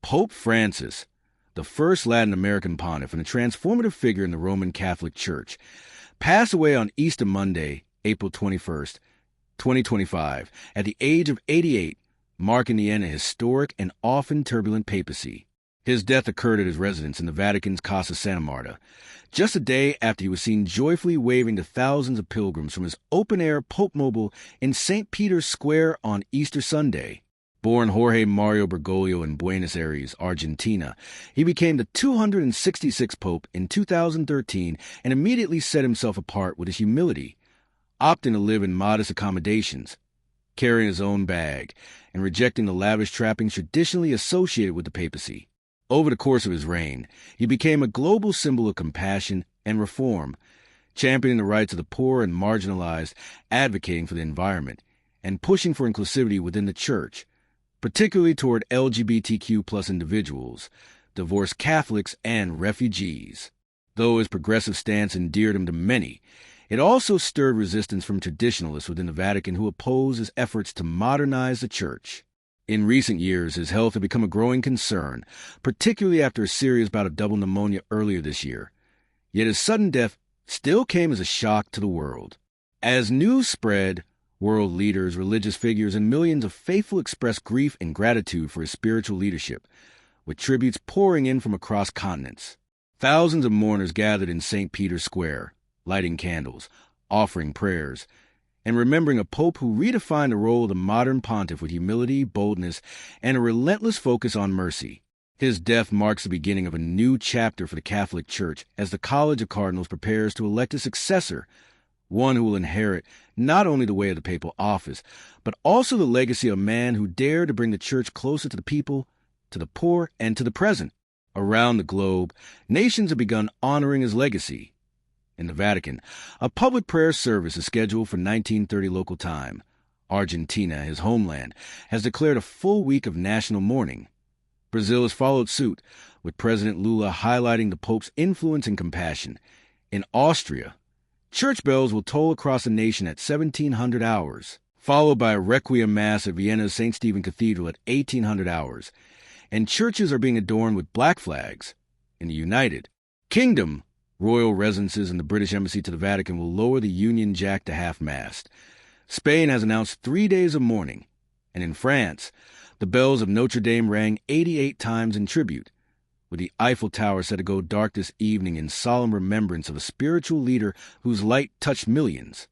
Pope Francis, the first Latin American pontiff and a transformative figure in the Roman Catholic Church, passed away on Easter Monday, April 21st, 2025, at the age of 88, marking the end of historic and often turbulent papacy. His death occurred at his residence in the Vatican's Casa Santa Marta, just a day after he was seen joyfully waving to thousands of pilgrims from his open-air Pope Mobile in St. Peter's Square on Easter Sunday. Born Jorge Mario Bergoglio in Buenos Aires, Argentina, he became the 266th Pope in 2013 and immediately set himself apart with his humility, opting to live in modest accommodations, carrying his own bag, and rejecting the lavish trappings traditionally associated with the papacy. Over the course of his reign, he became a global symbol of compassion and reform, championing the rights of the poor and marginalized, advocating for the environment, and pushing for inclusivity within the Church, particularly toward LGBTQ+ individuals, divorced Catholics, and refugees. Though his progressive stance endeared him to many, it also stirred resistance from traditionalists within the Vatican who opposed his efforts to modernize the Church. In recent years, his health had become a growing concern, particularly after a serious bout of double pneumonia earlier this year. Yet his sudden death still came as a shock to the world. As news spread, world leaders, religious figures, and millions of faithful expressed grief and gratitude for his spiritual leadership, with tributes pouring in from across continents. Thousands of mourners gathered in St. Peter's Square, lighting candles, offering prayers, and remembering a pope who redefined the role of the modern pontiff with humility, boldness, and a relentless focus on mercy. His death marks the beginning of a new chapter for the Catholic Church as the College of Cardinals prepares to elect a successor, one who will inherit not only the way of the papal office, but also the legacy of a man who dared to bring the Church closer to the people, to the poor, and to the present. Around the globe, nations have begun honoring his legacy. In the Vatican, a public prayer service is scheduled for 1930 local time. Argentina, his homeland, has declared a full week of national mourning. Brazil has followed suit, with President Lula highlighting the Pope's influence and compassion. In Austria, church bells will toll across the nation at 1700 hours, followed by a Requiem Mass at Vienna's St. Stephen Cathedral at 1800 hours, and churches are being adorned with black flags. In the United Kingdom, royal residences and the British Embassy to the Vatican will lower the Union Jack to half-mast. Spain has announced 3 days of mourning, and in France, the bells of Notre Dame rang 88 times in tribute, with the Eiffel Tower set to go dark this evening in solemn remembrance of a spiritual leader whose light touched millions.